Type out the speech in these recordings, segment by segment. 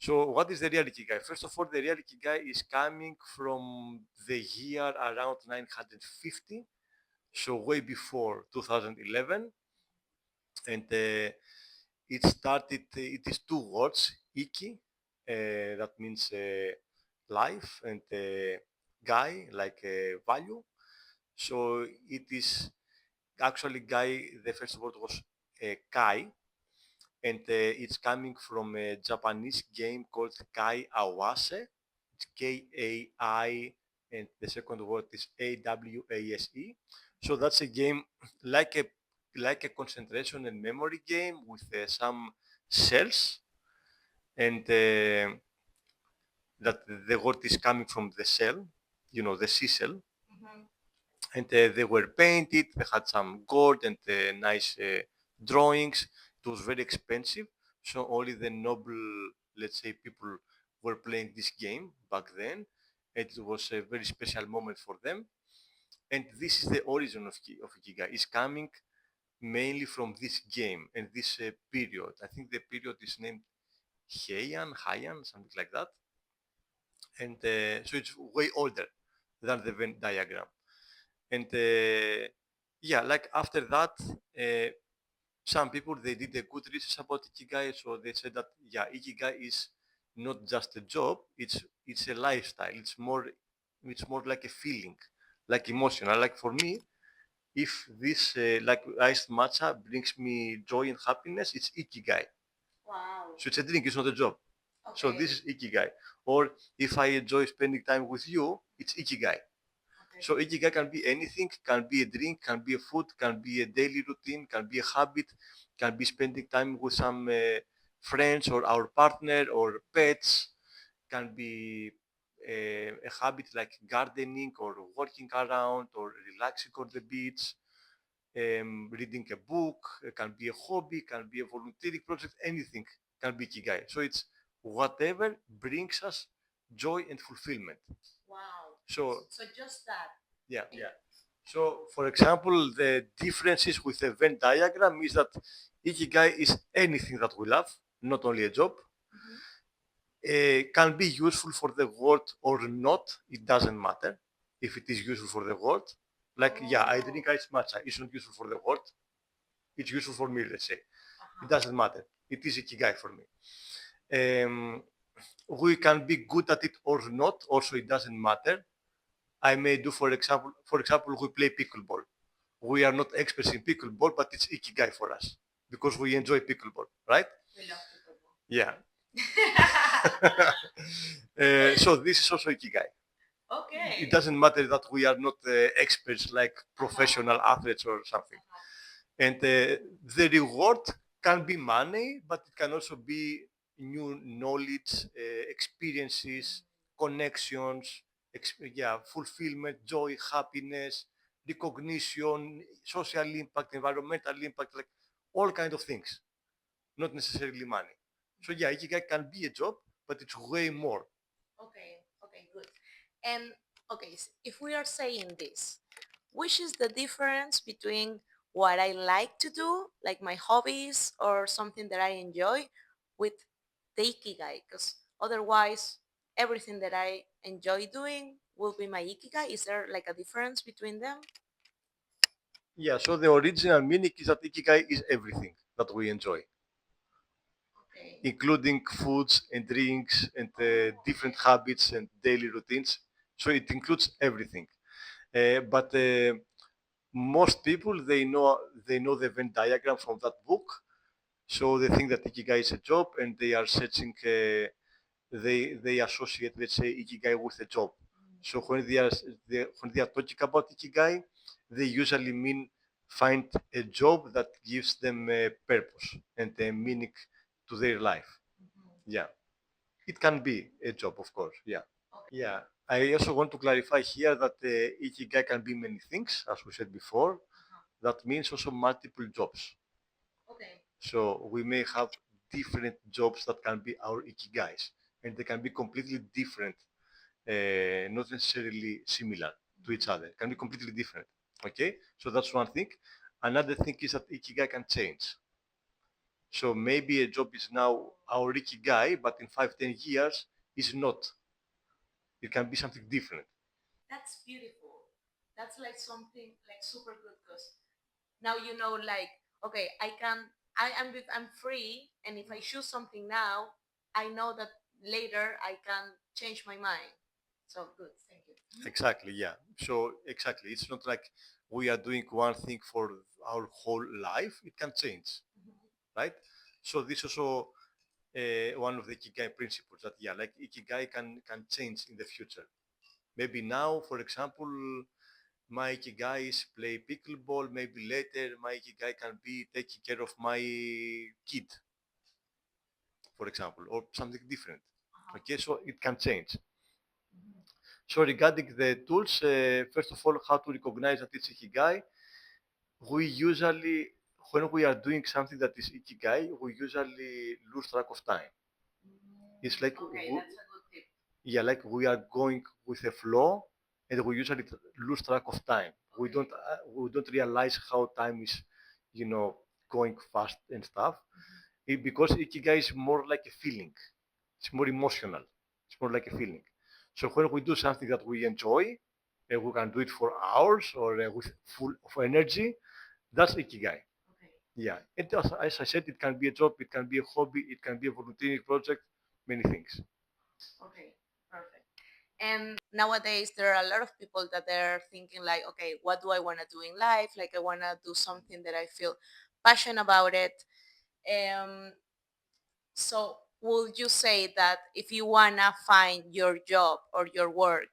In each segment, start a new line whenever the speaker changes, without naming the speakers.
So what is the real Ikigai? First of all, the real Ikigai is coming from the year around 950, so way before 2011, and it started. It is two words, Iki, that means life, and Gai, like value. So it is actually Gai. The first word was Kai, and it's coming from a Japanese game called Kai Awase. It's Kai, and the second word is Awase. So that's a game like a concentration and memory game with some cells, and that the word is coming from the cell, the C cell, and they were painted. They had some gold and nice drawings. It was very expensive, so only the noble, let's say, people were playing this game back then. It was a very special moment for them, and this is the origin of Ikigai. It's coming mainly from this game and this period. I think the period is named Heian, something like that, and so it's way older than the Venn diagram. And yeah, like after that, uh, some people they did a good research about Ikigai, so they said that yeah, Ikigai is not just a job; it's a lifestyle. It's more like a feeling, like emotional. Like for me, if this like iced matcha brings me joy and happiness, it's Ikigai.
Wow.
So it's a drink, it's not a job. So this
Okay.
is Ikigai. Or if I enjoy spending time with you, it's Ikigai.
Okay.
So Ikigai can be anything, can be a drink, can be a food, can be a daily routine, can be a habit, can be spending time with some friends or our partner or pets, can be a habit like gardening or walking around or relaxing on the beach, reading a book, can be a hobby, can be a volunteering project, anything can be Ikigai. So it's whatever brings us joy and fulfillment.
Wow.
So
So just that.
yeah. So, for example, the differences with the Venn diagram is that Ikigai is anything that we love, not only a job.
Mhm.
Can be useful for the world or not, it doesn't matter if it is useful for the world. Like, yeah, I
Oh.
drink ice matcha, it's not useful for the world, it's useful for me, let's say. It
Uh-huh.
doesn't matter. It is Ikigai for me. Um, we can be good at it or not, also, it doesn't matter. I may do, for example, we play pickleball. We are not experts in pickleball, but it's ikigai for us because we enjoy pickleball, right?
We love pickleball.
Yeah. So this is also ikigai.
Okay.
It doesn't matter that we are not experts like professional athletes or something. And the reward can be money, but it can also be new knowledge, experiences, connections, yeah, fulfillment, joy, happiness, recognition, social impact, environmental impact, like all kind of things, not necessarily money. So yeah, Ikigai can be a job, but it's way more.
Okay, okay, good. And okay, if we are saying this, which is the difference between what I like to do, like my hobbies or something that I enjoy, with the ikigai? Because otherwise, everything that I enjoy doing will be my ikigai. Is there like a difference between them?
Yeah, so the original meaning is that Ikigai is everything that we enjoy,
Okay.
including foods and drinks and different
Okay.
habits and daily routines. So it includes everything. But most people they know the Venn diagram from that book, so they think that Ikigai is a job and they are searching. They associate, let's say, Ikigai with a job. So when they are talking about Ikigai, they usually mean find a job that gives them a purpose and a meaning to their life. Yeah, it can be a job, of course. Yeah. Yeah, I also want to clarify here that Ikigai can be many things, as we said before. That means also multiple jobs.
Okay.
So we may have different jobs that can be our Ikigais, and they can be completely different, not necessarily similar to each other. Can be completely different. Okay, so that's one thing. Another thing is that Ikigai can change. So maybe a job is now our Ikigai, but in 5, 10 years is not. It can be something different.
That's beautiful. That's like something like super good because now you know like okay I'm free, and if I choose something now, I know that later I can change my mind. So good, thank you.
Exactly, yeah. So exactly, it's not like we are doing one thing for our whole life. It can change, right? So this also one of the Ikigai principles that yeah, like Ikigai can change in the future. Maybe now, for example, my Ikigai is play pickleball. Maybe later my Ikigai can be taking care of my kid, for example, or something different. Okay, so it can change. So regarding the tools, first of all, how to recognize that it's Ikigai. We usually, when we are doing something that is Ikigai, we usually lose track of time. It's like,
Okay, that's a good tip.
yeah, like we are going with a flow, and we usually lose track of time.
Okay.
We don't realize how time is, you know, going fast and stuff. Because Ikigai is more like a feeling. It's more emotional. It's more like a feeling. So when we do something that we enjoy, we can do it for hours or with full of energy. That's Ikigai.
Okay.
Yeah. And as I said, it can be a job, it can be a hobby, it can be a volunteering project, many things.
Okay, perfect. And nowadays there are a lot of people that they're thinking like, okay, what do I want to do in life? Like I want to do something that I feel passionate about it. Um, so would you say that if you want to find your job or your work,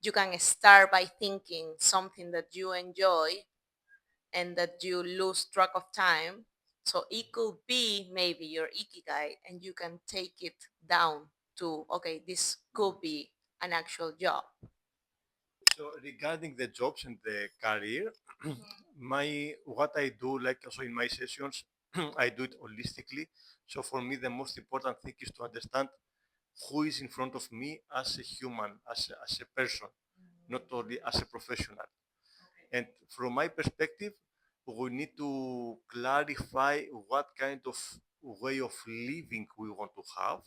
you can start by thinking something that you enjoy and that you lose track of time? So it could be maybe your ikigai, and you can take it down to, okay, this could be an actual job.
So regarding the jobs and the career, my what I do, like also in my sessions, I do it holistically. So for me, the most important thing is to understand who is in front of me as a human, as a person, not only as a professional. And from my perspective, we need to clarify what kind of way of living we want to have,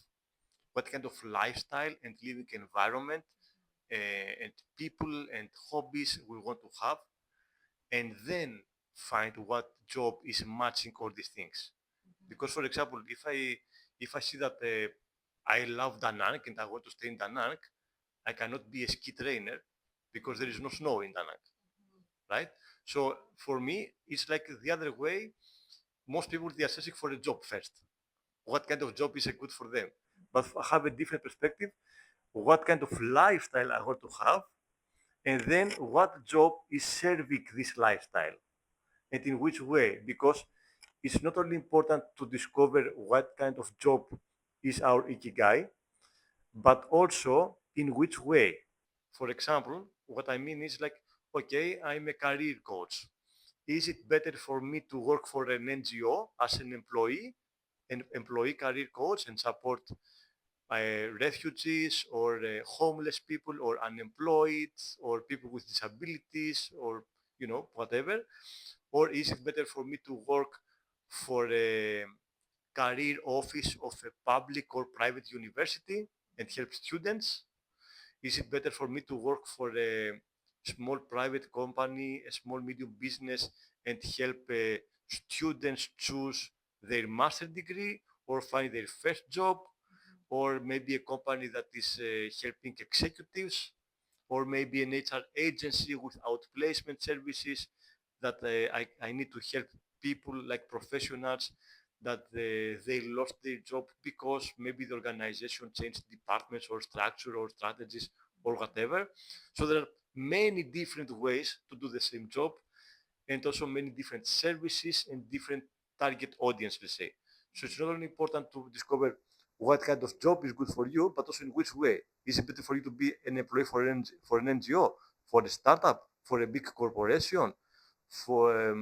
what kind of lifestyle and living environment and people and hobbies we want to have, and then find what job is matching all these things. Because, for example, if I see that I love Da Nang and I want to stay in Da Nang, I cannot be a ski trainer because there is no snow in Da Nang, right? So for me, it's like the other way. Most people they are searching for a job first. What kind of job is good for them? But I have a different perspective. What kind of lifestyle I want to have, and then what job is serving this lifestyle, and in which way? Because it's not only important to discover what kind of job is our ikigai, but also in which way. For example, what I mean is like, okay, I'm a career coach. Is it better for me to work for an NGO as an employee career coach and support refugees or homeless people or unemployed or people with disabilities or whatever, or is it better for me to work for a career office of a public or private university and help students? Is it better for me to work for a small private company, a small medium business, and help students choose their master degree or find their first job, or maybe a company that is helping executives, or maybe an HR agency with outplacement services that I need to help people like professionals that they lost their job because maybe the organization changed departments or structure or strategies or whatever. So there are many different ways to do the same job, and also many different services and different target audience, let's say. So it's not only important to discover what kind of job is good for you, but also in which way. Is it better for you to be an employee for an NGO, for a startup, for a big corporation? For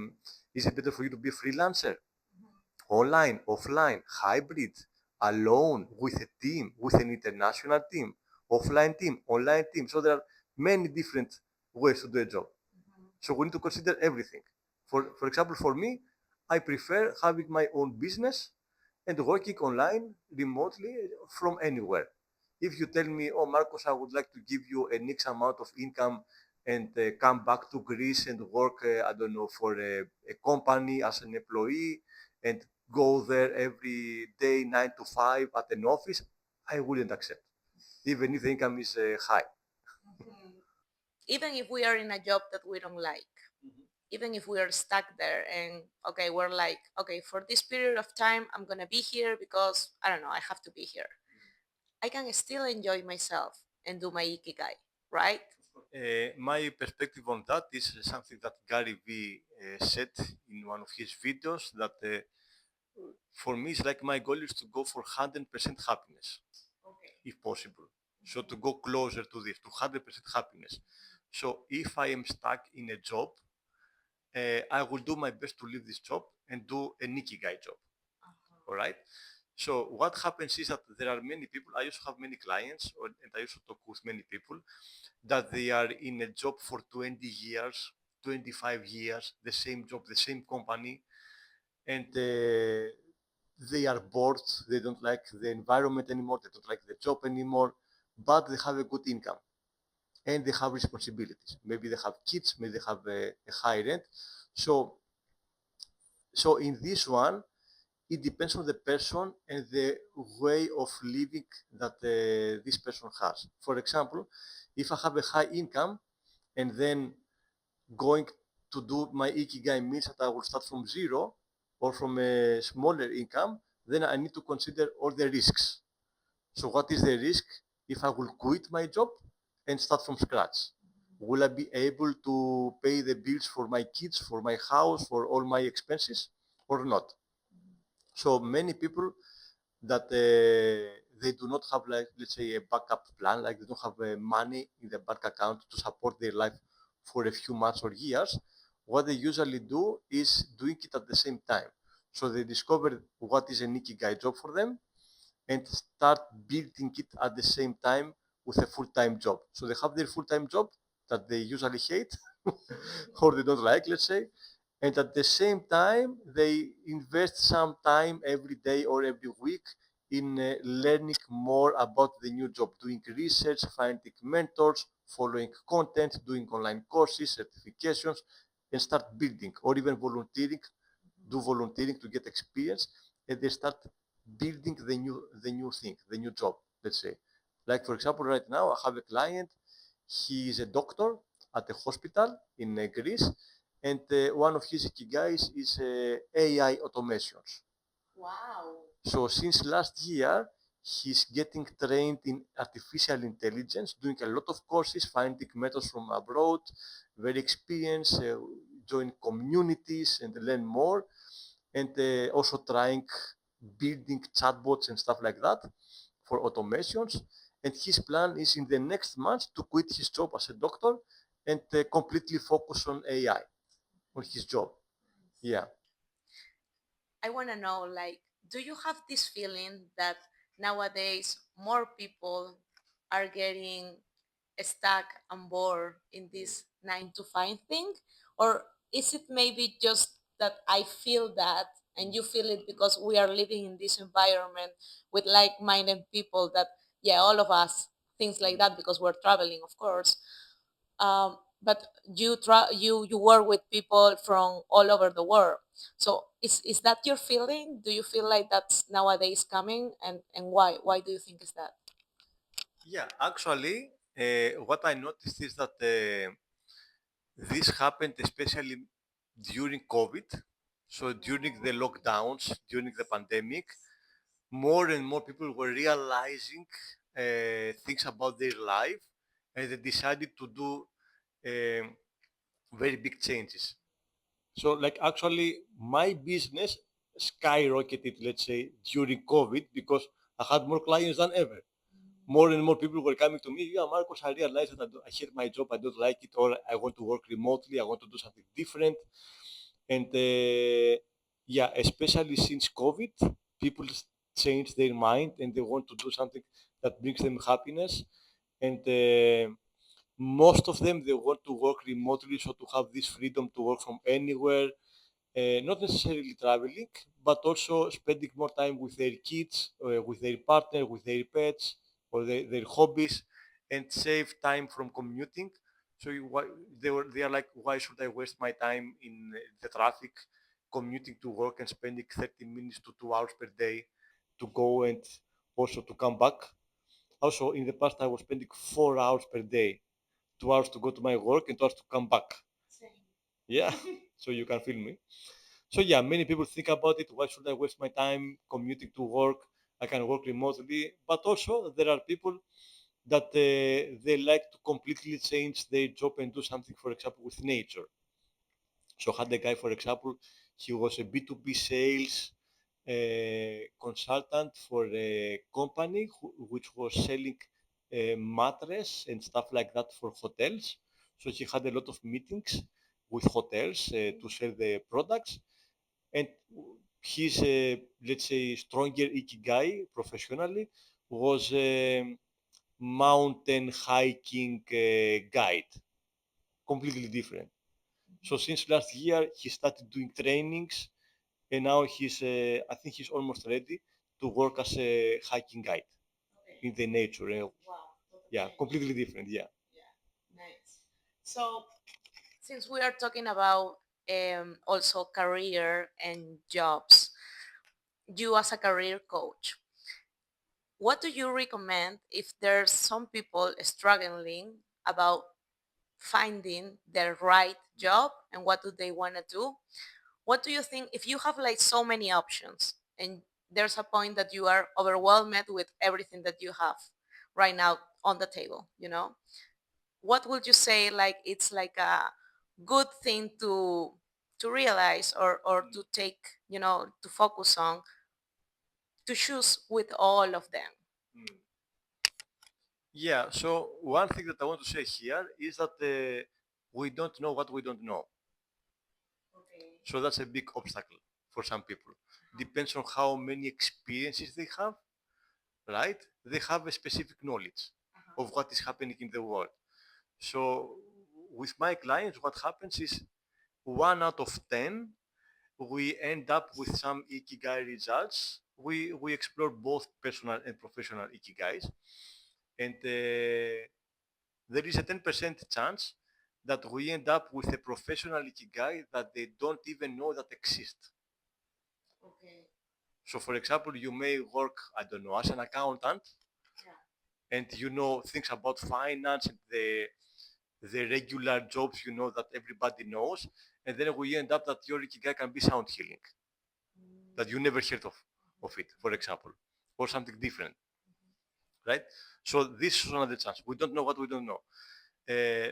Is it better for you to be a freelancer, online, offline, hybrid, alone, with a team, with an international team, offline team, online team? So there are many different ways to do a job. So we need to consider everything. For example, for me, I prefer having my own business and working online remotely from anywhere. If you tell me, oh, Marcos, I would like to give you an X amount of income and come back to Greece and work, I don't know, for a company as an employee and go there every day, 9 to 5 at an office, I wouldn't accept, even if the income is high.
Even if we are in a job that we don't like, even if we are stuck there and okay, we're like, okay, for this period of time, I'm going to be here because I don't know, I have to be here. I can still enjoy myself and do my Ikigai, right?
My perspective on that is something that Gary Vee said in one of his videos that for me it's like my goal is to go for 100% happiness,
Okay.
if possible. So to go closer to this, to 100% happiness. So if I am stuck in a job, I will do my best to leave this job and do a Ikigai job. All right. So what happens is that there are many people. I also have many clients, and I also talk with many people that they are in a job for 20 years, 25 years, the same job, the same company, and they are bored. They don't like the environment anymore. They don't like the job anymore, but they have a good income and they have responsibilities. Maybe they have kids, maybe they have a high rent. So, so in this one, it depends on the person and the way of living that this person has. For example, if I have a high income and then going to do my Ikigai means that I will start from zero or from a smaller income, then I need to consider all the risks. So what is the risk if I will quit my job and start from scratch? Will I be able to pay the bills for my kids, for my house, for all my expenses or not? So many people that they do not have, like, let's say, a backup plan, like they don't have money in the bank account to support their life for a few months or years. What they usually do is doing it at the same time. So they discover what is an Ikigai job for them and start building it at the same time with a full-time job. So they have their full-time job that they usually hate or they don't like, let's say, and at the same time they invest some time every day or every week in learning more about the new job, doing research, finding mentors, following content, doing online courses, certifications, and start building or even volunteering, do volunteering to get experience, and they start building the new thing, the new job, let's say. Like for example, right now I have a client. He is a doctor at a hospital in Greece, and one of his ikigais is AI automations.
Wow.
So since last year, he's getting trained in artificial intelligence, doing a lot of courses, finding methods from abroad, very experienced, join communities and learn more, and also trying building chatbots and stuff like that for automations. And his plan is in the next month to quit his job as a doctor and completely focus on AI, on his job. Yeah.
I want to know, like, do you have this feeling that nowadays more people are getting stuck and bored in this 9 to 5 thing? Or is it maybe just that I feel that and you feel it because we are living in this environment with like minded people that, yeah, all of us, things like that, because we're traveling, of course. But you work with people from all over the world. So is that your feeling? Do you feel like that's nowadays coming, and why do you think is that?
Yeah, actually, what I noticed is that this happened especially during COVID. So during the lockdowns, during the pandemic, more and more people were realizing things about their life, and they decided to do very big changes. So, like, actually, my business skyrocketed, let's say, during COVID because I had more clients than ever. More and more people were coming to me. Yeah, Marcos, I realized that I hate my job. I don't like it, or I want to work remotely. I want to do something different. And yeah, especially since COVID, people change their mind and they want to do something that brings them happiness. And most of them they want to work remotely, so to have this freedom to work from anywhere not necessarily traveling, but also spending more time with their kids, with their partner, with their pets, or their hobbies, and save time from commuting. So they are like, why should I waste my time in the traffic, commuting to work and spending 30 minutes to 2 hours per day to go and also to come back. Also, in the past, I was spending 4 hours per day, 2 hours to go to my work and 2 hours to come back.
Same.
Yeah, so you can feel me. So yeah, many people think about it. Why should I waste my time commuting to work? I can work remotely. But also there are people that they like to completely change their job and do something, for example, with nature. So I had a guy, for example, he was a B2B sales consultant for a company which was selling mattress and stuff like that for hotels. So he had a lot of meetings with hotels to sell the products, and his, let's say, stronger Ikigai professionally was a mountain hiking guide, completely different. So since last year, he started doing trainings, and now I think he's almost ready to work as a hiking guide in the nature.
Wow,
Yeah, completely different. Yeah.
yeah, nice. So since we are talking about also career and jobs, you as a career coach, what do you recommend if there's some people struggling about finding their right job and what do they want to do? What do you think if you have like so many options and there's a point that you are overwhelmed with everything that you have right now on the table, what would you say like it's like a good thing to realize or to take, to focus on, to choose with all of them?
Mm. Yeah. So one thing that I want to say here is that we don't know what we don't know.
Okay.
So that's a big obstacle for some people. Depends on how many experiences they have, right? They have a specific knowledge of what is happening in the world. So with my clients, what happens is 1 out of 10, we end up with some Ikigai results. We explore both personal and professional Ikigais. And there is a 10% chance that we end up with a professional Ikigai that they don't even know that exists.
Okay.
So for example, you may work, I don't know, as an accountant,
Yeah.
and you know things about finance and the regular jobs you know that everybody knows, and then we end up that your Ikigai can be sound healing, that you never heard of it, for example, or something different, right? So this is another chance. We don't know what we don't know.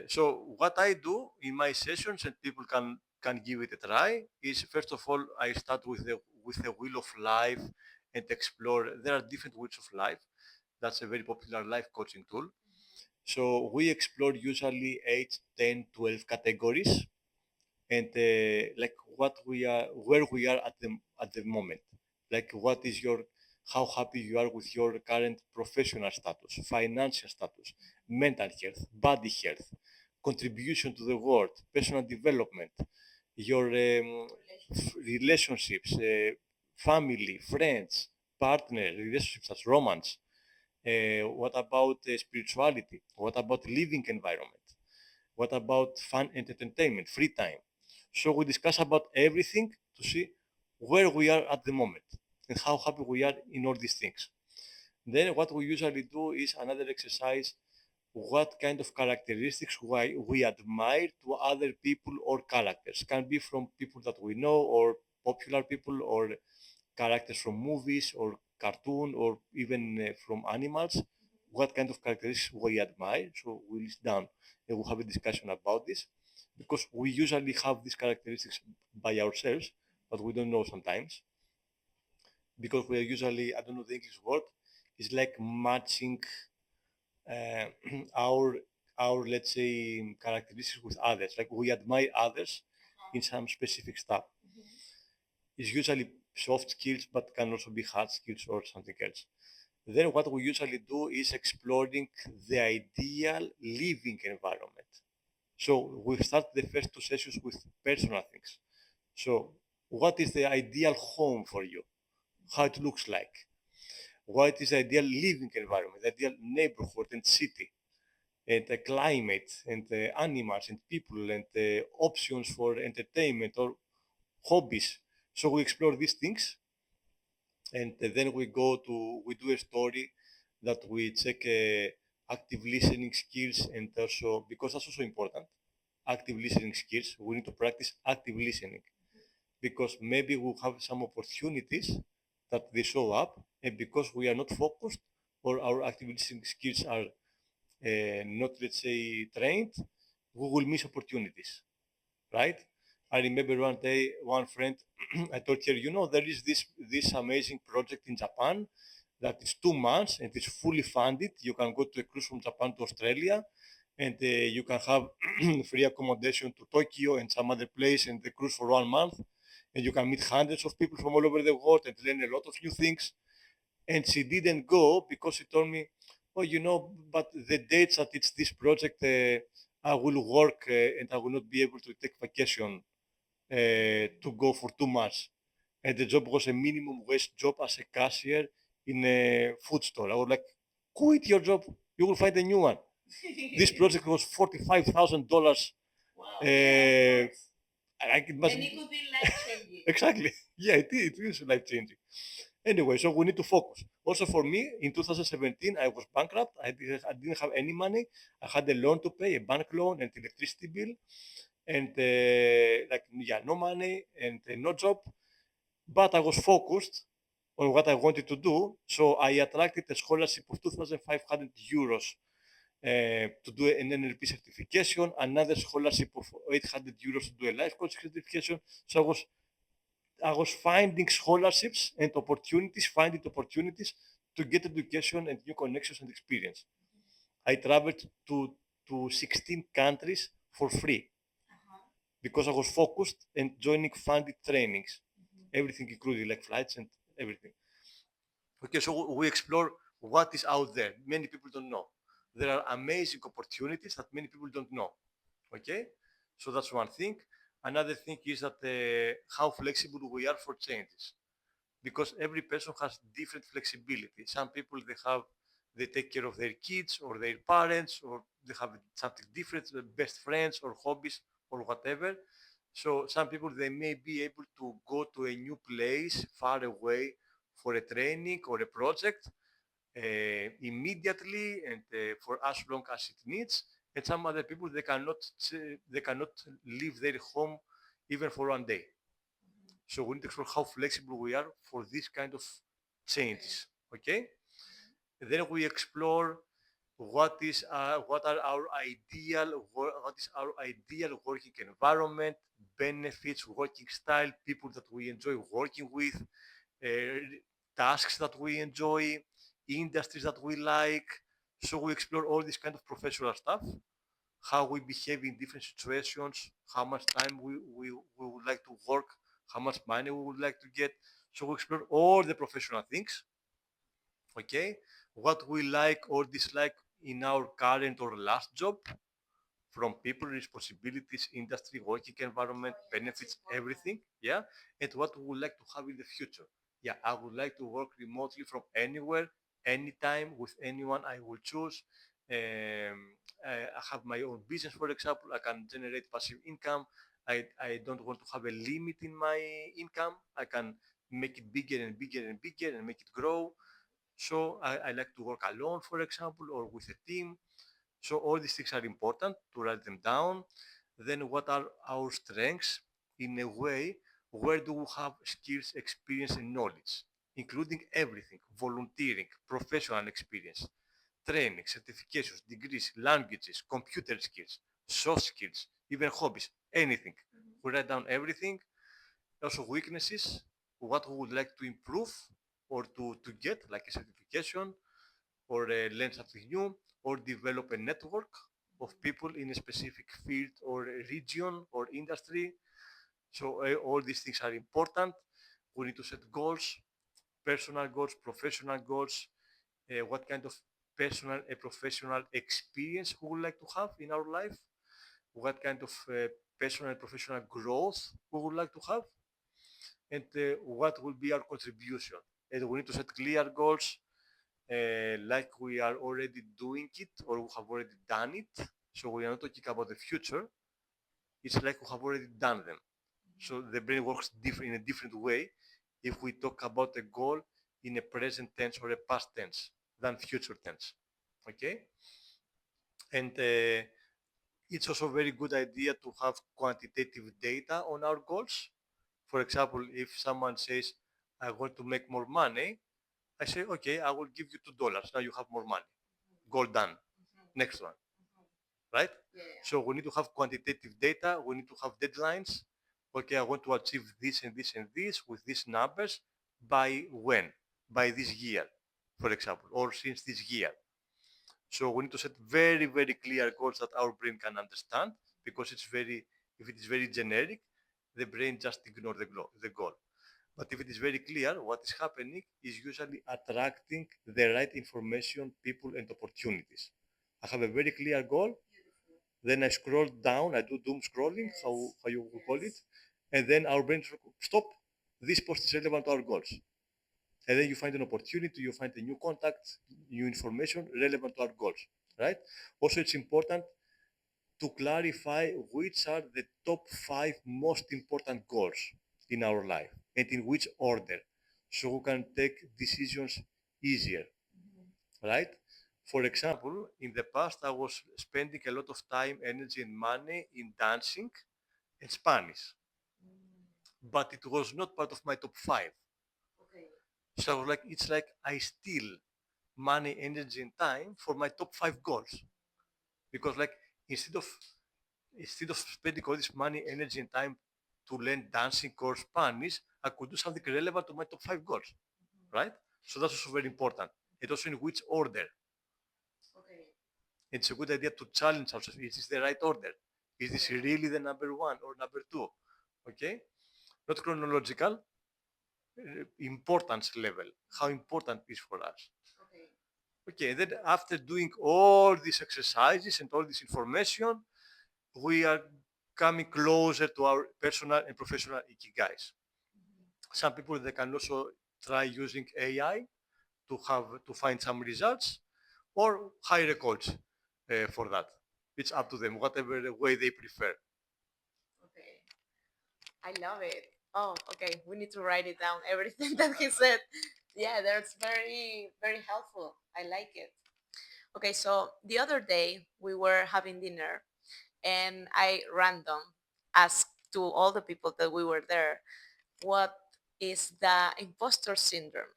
So what I do in my sessions, and people can give it a try, is first of all I start with the wheel of life and explore. There are different wheels of life. That's a very popular life coaching tool. So we explore usually 8, 10, 12 categories, and like what we are, where we are at the moment. Like what is your, how happy you are with your current professional status, financial status, mental health, body health, contribution to the world, personal development, your relationships, family, friends, partner, relationships as romance. What about spirituality? What about living environment? What about fun and entertainment, free time? So we discuss about everything to see where we are at the moment and how happy we are in all these things. Then what we usually do is another exercise, what kind of characteristics we admire to other people or characters. Can be from people that we know or popular people or characters from movies or cartoon or even from animals. What kind of characteristics we admire. So we list down and we have a discussion about this because we usually have these characteristics by ourselves, but we don't know sometimes because we are usually, I don't know the English word, it's like matching uh, our let's say characteristics with others. Like we admire others in some specific stuff. It's usually soft skills, but can also be hard skills or something else. Then what we usually do is exploring the ideal living environment. So we start the first two sessions with personal things. So what is the ideal home for you, how it looks like, what is the ideal living environment, the ideal neighborhood and city, and the climate, and the animals and people, and the options for entertainment or hobbies. So we explore these things, and then we do a story that we check active listening skills, and also, because that's also important, active listening skills, we need to practice active listening, because maybe we'll have some opportunities that they show up, and because we are not focused or our active listening skills are not, let's say, trained, we will miss opportunities, right? I remember one day, one friend, I told her, there is this amazing project in Japan that is 2 months and it's fully funded. You can go to a cruise from Japan to Australia, and you can have free accommodation to Tokyo and some other place, and the cruise for 1 month, and you can meet hundreds of people from all over the world and learn a lot of new things. And she didn't go because she told me, oh, but the dates that it's this project, I will work and I will not be able to take vacation to go for 2 months. And the job was a minimum wage job as a cashier in a food store. I was like, quit your job, you will find a new one. This project was $45,000.
Wow.
Uh, it must,
And it could be life changing.
exactly. Yeah, it is life changing. Anyway, so we need to focus. Also, for me, in 2017, I was bankrupt. I didn't have any money. I had a loan to pay, a bank loan and electricity bill, and yeah, no money and no job. But I was focused on what I wanted to do, so I attracted a scholarship of 2,500 euros to do an NLP certification, another scholarship of 800 euros to do a life coach certification. So I was finding scholarships and opportunities, finding opportunities to get education and new connections and experience. I traveled to 16 countries for free because I was focused and joining funded trainings, everything included, like flights and everything. Okay, so we explore what is out there. Many people don't know. There are amazing opportunities that many people don't know. Okay, so that's one thing. Another thing is that how flexible we are for changes, because every person has different flexibility. Some people they take care of their kids or their parents, or they have something different, best friends or hobbies or whatever. So some people they may be able to go to a new place far away for a training or a project immediately and for as long as it needs. And some other people they cannot leave their home even for one day. So we need to explore how flexible we are for this kind of changes. Okay. And then we explore what is our ideal working environment, benefits, working style, people that we enjoy working with, uh, tasks that we enjoy, industries that we like. So we explore all this kind of professional stuff, how we behave in different situations, how much time we would like to work, how much money we would like to get. So we explore all the professional things, okay? What we like or dislike in our current or last job, from people, responsibilities, industry, working environment, benefits, everything, yeah? And what we would like to have in the future. Yeah, I would like to work remotely from anywhere, anytime, with anyone I will choose. I have my own business, for example. I can generate passive income. I don't want to have a limit in my income. I can make it bigger and bigger and bigger and make it grow. So I like to work alone, for example, or with a team. So all these things are important to write them down. Then what are our strengths? In a way, where do we have skills, experience, and knowledge, including everything: volunteering, professional experience, training, certifications, degrees, languages, computer skills, soft skills, even hobbies, anything. We write down everything. Also weaknesses, what we would like to improve or to get, like a certification, or learn something new, or develop a network of people in a specific field or a region or industry. So all these things are important. We need to set goals, personal goals, professional goals, what kind of personal and professional experience we would like to have in our life, what kind of personal and professional growth we would like to have. and what will be our contribution. And we need to set clear goals, like we are already doing it or we have already done it. So we are not talking about the future. It's like we have already done them. So the brain works in a different way if we talk about a goal in a present tense or a past tense than future tense. Okay? And it's also a very good idea to have quantitative data on our goals. For example, if someone says, I want to make more money, I say, okay, I will give you $2. Now you have more money. Goal done. Next one. Right? Yeah. So we need to have quantitative data. We need to have deadlines. Okay, I want to achieve this and this and this with these numbers by when? By this year, for example, or since this year. So we need to set very, very clear goals that our brain can understand because if it is very generic, the brain just ignores the goal. But if it is very clear, what is happening is usually attracting the right information, people, and opportunities. I have a very clear goal. Then I scroll down, I do doom scrolling, how you call it, and then our brain stop. This post is relevant to our goals. And then you find an opportunity, you find a new contact, new information relevant to our goals, right? Also, it's important to clarify which are the top 5 most important goals in our life and in which order, so we can take decisions easier, right? For example, in the past, I was spending a lot of time, energy, and money in dancing and Spanish, but it was not part of my top 5. Okay. So like it's like I steal money, energy, and time for my top 5 goals because like instead of instead of spending all this money, energy, and time to learn dancing or Spanish, I could do something relevant to my top 5 goals, right? So that's also very important. And also in which order. Okay. It's a good idea to challenge ourselves. Is this the right order? Is this really the number 1 or number 2? Okay? Not chronological, importance level. How important it is for us. Okay. Okay, then after doing all these exercises and all this information, we are coming closer to our personal and professional ikigais. Some people they can also try using AI to find some results or hire a coach for that. It's up to them, whatever way they prefer.
Okay, I love it. Oh, okay. We need to write it down. Everything that he said. Yeah, that's very, very helpful. I like it. Okay, so the other day we were having dinner and I random asked to all the people that we were there, what is the impostor syndrome?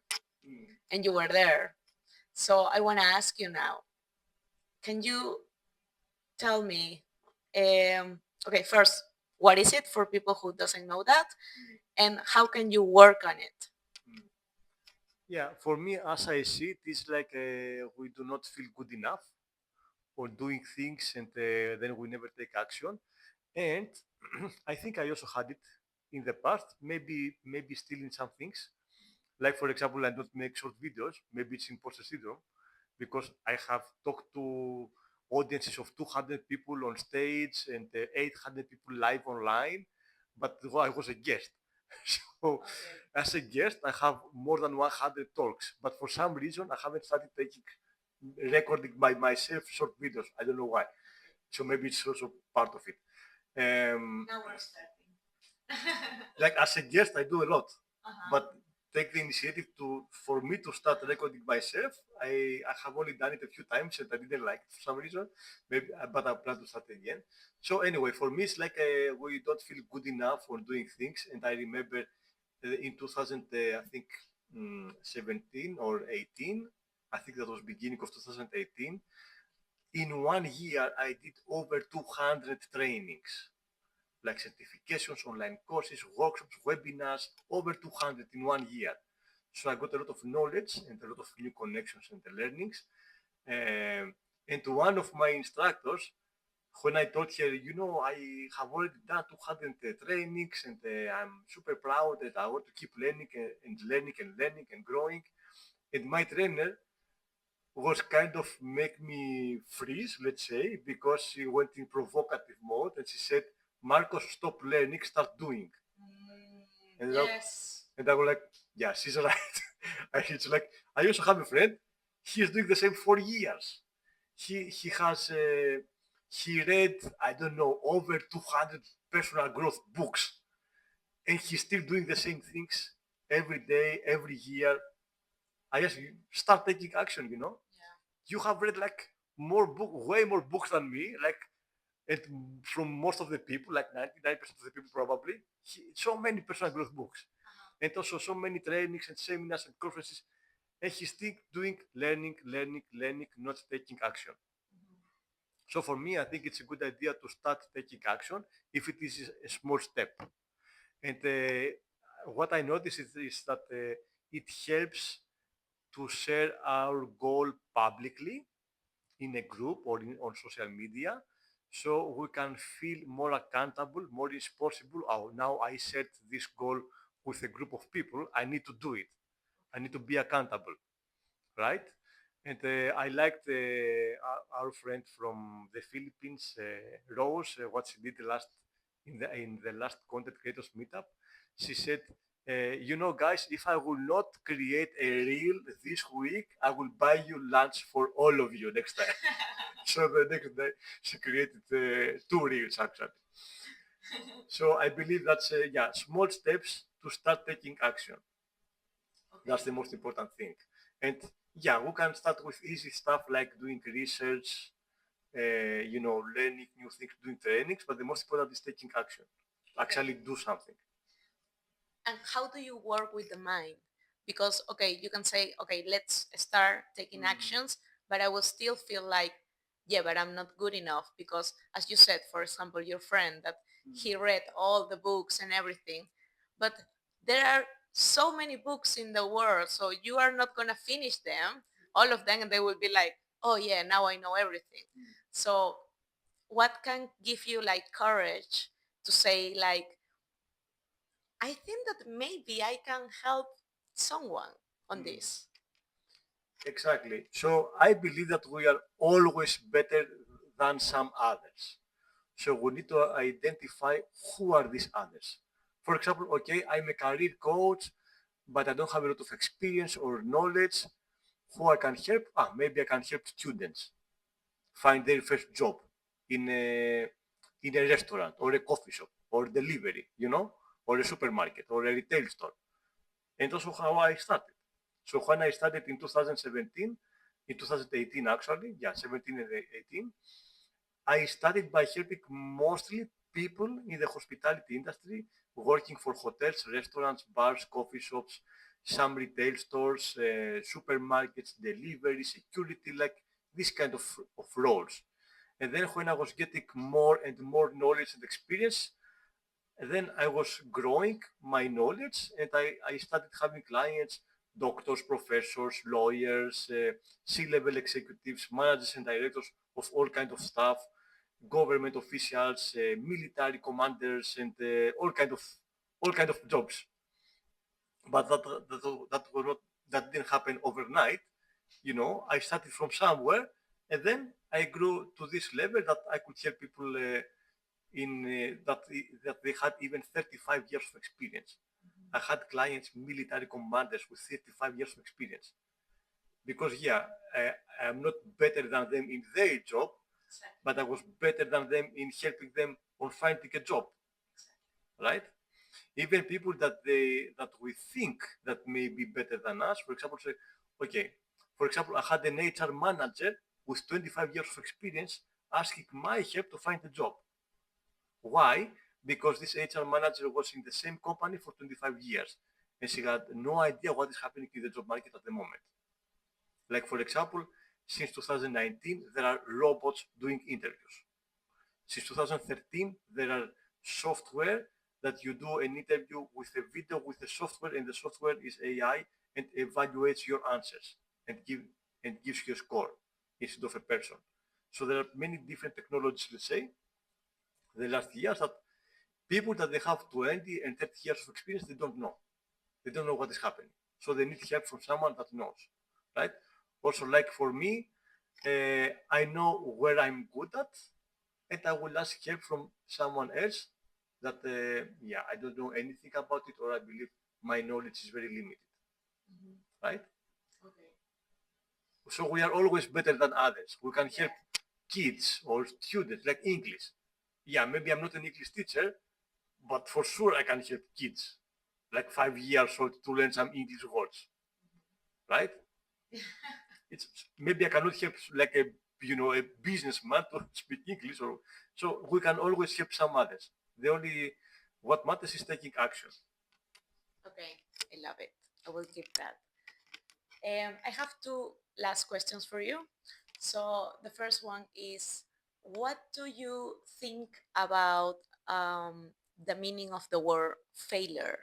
And you were there. So I want to ask you now, can you tell me, okay, first, what is it for people who doesn't know that? And how can you work on it?
Yeah, for me, as I see it, it's like we do not feel good enough or doing things and then we never take action. And I think I also had it in the past, maybe still in some things. Like for example, I don't make short videos. Maybe it's imposter syndrome because I have talked to audiences of 200 people on stage and 800 people live online, but I was a guest. So as a guest, I have more than 100 talks, but for some reason, I haven't started taking recording by myself short videos. I don't know why. So maybe it's also part of it.
Now we're starting.
Like as a guest, I do a lot, but take the initiative for me to start recording myself. I have only done it a few times and I didn't like it for some reason. Maybe, but I plan to start again. So anyway, for me, it's like we don't feel good enough for doing things. And I remember in 2000, I think 17 or 18. I think that was beginning of 2018. In 1 year, I did over 200 trainings like certifications, online courses, workshops, webinars, over 200 in 1 year. So I got a lot of knowledge and a lot of new connections and learnings. And to one of my instructors, when I told her, I have already done 200 trainings and I'm super proud that I want to keep learning and learning and learning and growing. And my trainer was kind of make me freeze, let's say, because she went in provocative mode and she said, Marcos, stop learning, start doing. And and I was like, yeah, she's right. And it's like, I also have a friend. He is doing the same for years. He has he read, I don't know, over 200 personal growth books, and he's still doing the same things every day, every year. I just start taking action. You have read like way more books than me, like and from most of the people, like 99% of the people probably. So many personal growth books, and also so many trainings and seminars and conferences, and he's still doing learning, learning, learning, not taking action. So for me, I think it's a good idea to start taking action if it is a small step. And what I notice is that it helps to share our goal publicly in a group or on social media, so we can feel more accountable, more responsible. Oh, now I set this goal with a group of people. I need to do it. I need to be accountable, right? And I liked our friend from the Philippines, Rose, what she did in the last content creators meetup. She said, guys, if I will not create a reel this week, I will buy you lunch for all of you next time. So the next day, she created two reels actually. So I believe that's small steps to start taking action. That's the most important thing. And yeah, we can start with easy stuff like doing research, learning new things, doing trainings. But the most important is taking action. Actually, do something.
And how do you work with the mind? Because okay, you can say, okay, let's start taking actions, but I will still feel like, yeah, but I'm not good enough because, as you said, for example, your friend that he read all the books and everything, but there are so many books in the world, so you are not gonna finish them, all of them, and they will be like, oh yeah, now I know everything. So what can give you like courage to say like, I think that maybe I can help someone on this.
Exactly. So I believe that we are always better than some others. So we need to identify who are these others. For example, okay, I'm a career coach, but I don't have a lot of experience or knowledge. Who I can help? Maybe I can help students find their first job in a restaurant or a coffee shop or delivery, or a supermarket or a retail store. And also how I started. So when I started in 2017, in 2018 actually, 17 and 18, I started by helping mostly people in the hospitality industry, working for hotels, restaurants, bars, coffee shops, some retail stores, supermarkets, delivery, security, like this kind of roles. And then when I was getting more and more knowledge and experience, then I was growing my knowledge, and I started having clients, doctors, professors, lawyers, C-level executives, managers and directors of all kind of stuff, government officials, military commanders, and all kind of jobs. But that didn't happen overnight. I started from somewhere, and then I grew to this level that I could help people in that they had even 35 years of experience. I had clients, military commanders with 35 years of experience. Because I'm not better than them in their job, but I was better than them in helping them on finding a job, right? Even people that we think that may be better than us, for example, say, okay, for example, I had an HR manager with 25 years of experience asking my help to find a job. Why? Because this HR manager was in the same company for 25 years and she had no idea what is happening in the job market at the moment. Like, for example, since 2019, there are robots doing interviews. Since 2013, there are software that you do an interview with a video with the software, and the software is AI and evaluates your answers and gives you a score instead of a person. So there are many different technologies, let's say, the last years that people that they have 20 and 30 years of experience, they don't know. They don't know what is happening. So they need help from someone that knows, right? Also, like for me, I know where I'm good at, and I will ask help from someone else that, yeah, I don't know anything about it, or I believe my knowledge is very limited, right?
Okay.
So we are always better than others. We can help kids or students, like English. Yeah, maybe I'm not an English teacher, but for sure I can help kids, like 5 years old, to learn some English words, right? It's maybe I cannot help like a businessman to speak English, or so we can always help some others. The only what matters is taking action.
Okay, I love it. I will keep that. I have two last questions for you. So the first one is, what do you think about the meaning of the word failure?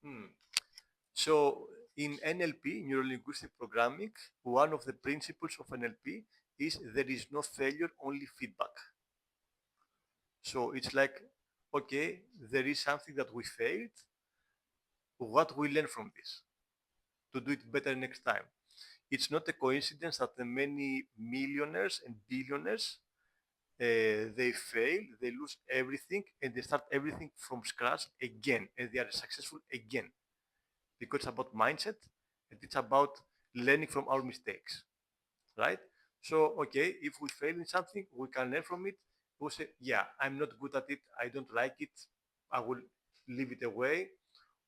Hmm. So in NLP, neuro linguistic programming, one of the principles of NLP is there is no failure, only feedback. So it's like, okay, there is something that we failed. What we learn from this to do it better next time? It's not a coincidence that the many millionaires and billionaires they fail, they lose everything, and they start everything from scratch again, and they are successful again because it's about mindset and it's about learning from our mistakes, right? So, okay, if we fail in something, we can learn from it. We'll say, yeah, I'm not good at it. I don't like it. I will leave it away.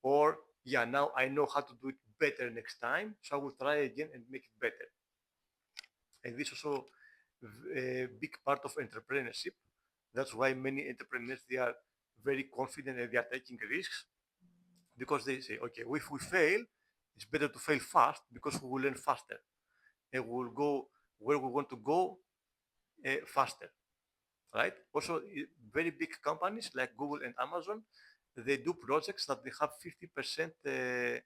Or, yeah, now I know how to do it better next time. So I will try again and make it better. And this is also a big part of entrepreneurship. That's why many entrepreneurs, they are very confident and they are taking risks because they say, okay, if we fail, it's better to fail fast because we will learn faster and we will go where we want to go faster, right? Also, very big companies like Google and Amazon, they do projects that they have 50%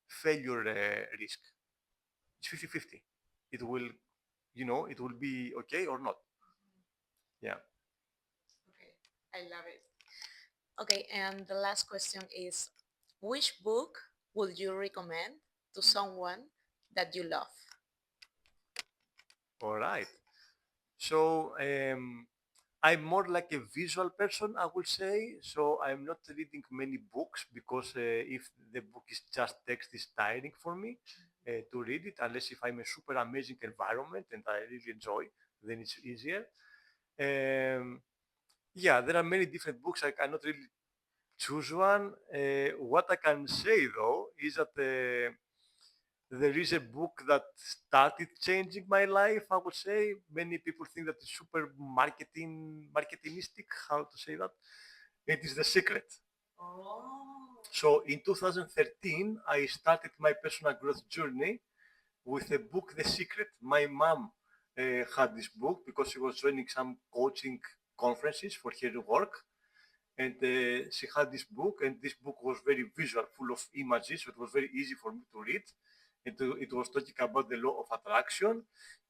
failure risk. It's 50-50. It will, it will be okay or not. Yeah.
Okay, I love it. Okay, and the last question is, which book would you recommend to someone that you love?
All right. So I'm more like a visual person, I would say. So I'm not reading many books because if the book is just text, it's tiring for me to read it. Unless if I'm a super amazing environment and I really enjoy, then it's easier. Um, yeah, there are many different books. I cannot really choose one. What I can say though is that there is a book that started changing my life, I would say. Many people think that it's super marketingistic, how to say that. It is The Secret.
Oh.
So in 2013, I started my personal growth journey with the book The Secret. My mom had this book because she was joining some coaching conferences for her work. And she had this book, and this book was very visual, full of images, so it was very easy for me to read. It was talking about the law of attraction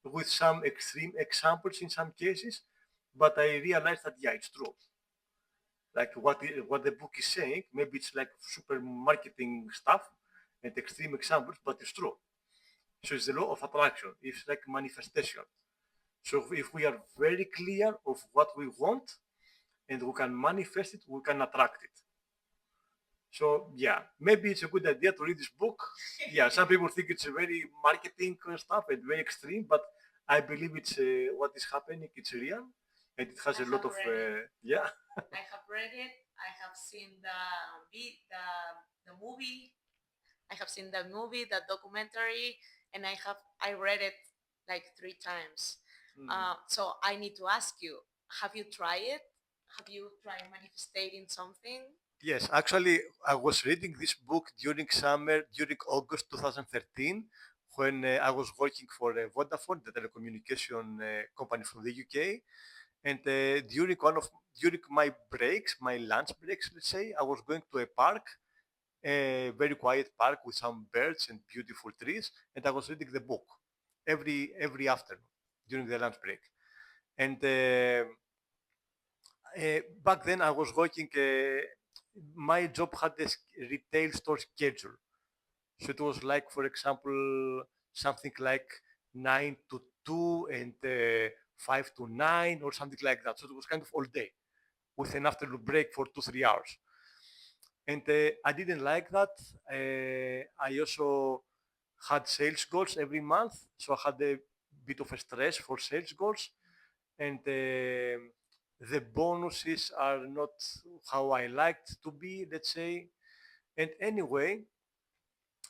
with some extreme examples in some cases, but I realized that, yeah, it's true. Like what the book is saying, maybe it's like super marketing stuff and extreme examples, but it's true. So it's the law of attraction. It's like manifestation. So if we are very clear of what we want and we can manifest it, we can attract it. So yeah, maybe it's a good idea to read this book. Yeah, some people think it's a very marketing stuff and very extreme, but I believe it's what is happening. It's real, and it has a lot of yeah.
I have read it. I have seen the movie. I have seen the movie, the documentary, and I read it like 3 times. So I need to ask you: have you tried it? Have you tried manifesting something?
Yes, actually, I was reading this book during summer, during August 2013, when I was working for Vodafone, the telecommunication company from the UK. And during my breaks, my lunch breaks, let's say, I was going to a park, a very quiet park with some birds and beautiful trees, and I was reading the book every afternoon during the lunch break. And back then I was working. My job had a retail store schedule, so it was like, for example, something like 9 to 2 and 5 to 9 or something like that. So it was kind of all day. with an afternoon break for 2-3 hours. And I didn't like that. I also had sales goals every month, so I had a bit of a stress for sales goals, and the bonuses are not how I liked to be, let's say. And anyway,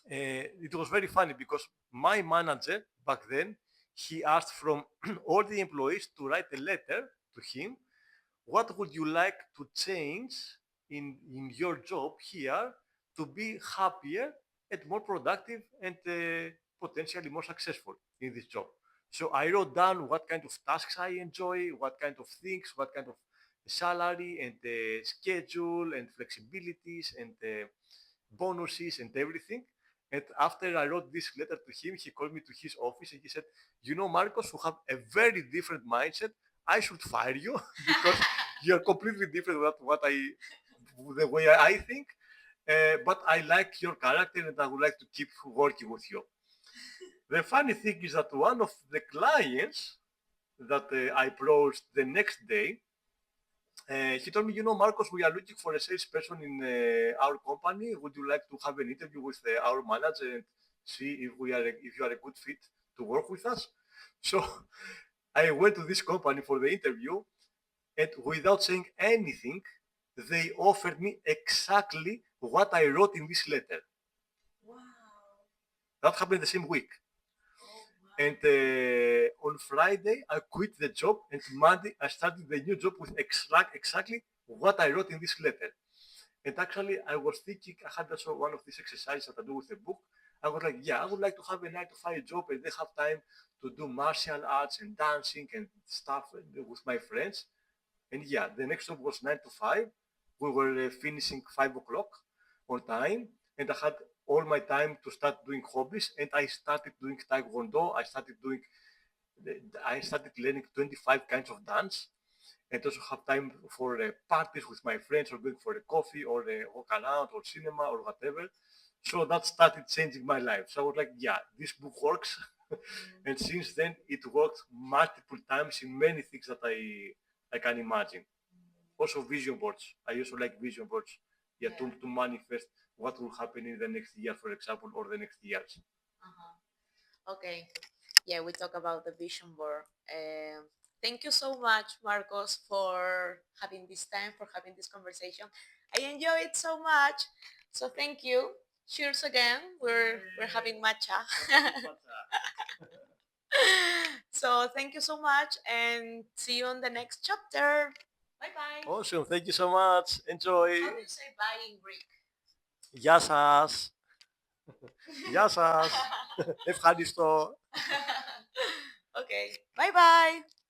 it was very funny because my manager back then, he asked from all the employees to write a letter to him. What would you like to change in your job here to be happier and more productive and potentially more successful in this job? So I wrote down what kind of tasks I enjoy, what kind of things, what kind of salary and schedule and flexibilities and bonuses and everything. And after I wrote this letter to him, he called me to his office and he said, "You know, Marcos, you have a very different mindset. I should fire you because you're completely different with the way I think. But I like your character and I would like to keep working with you." The funny thing is that one of the clients that I approached the next day, he told me, "You know, Marcos, we are looking for a salesperson in our company. Would you like to have an interview with our manager and see if you are a good fit to work with us?" So I went to this company for the interview, and without saying anything, they offered me exactly what I wrote in this letter.
Wow.
That happened the same week. And on Friday, I quit the job, and Monday, I started the new job with exactly what I wrote in this letter. And actually, I was thinking, I had also one of these exercises that I do with a book. I was like, yeah, I would like to have a 9 to 5 job and then have time to do martial arts and dancing and stuff with my friends. And yeah, the next job was 9 to 5. We were finishing 5 o'clock on time, and I had all my time to start doing hobbies. And I started doing taekwondo. I started learning 25 kinds of dance, and also have time for parties with my friends, or going for a coffee, or walk around, or cinema, or whatever. So that started changing my life. So I was like, yeah, this book works. And since then, it worked multiple times in many things that I can imagine. Also, vision boards. I also like vision boards. Yeah, to manifest what will happen in the next year, for example, or the next years.
Okay. Yeah, we talk about the vision board. Thank you so much, Marcos, for having this time, for having this conversation. I enjoy it so much. So thank you. Cheers again. We're having matcha. So thank you so much and see you on the next chapter. Bye bye.
Awesome. Thank you so much. Enjoy.
How do you say bye in Greek?
Γεια σας. Γεια σας. Ευχαριστώ.
Okay. Bye bye.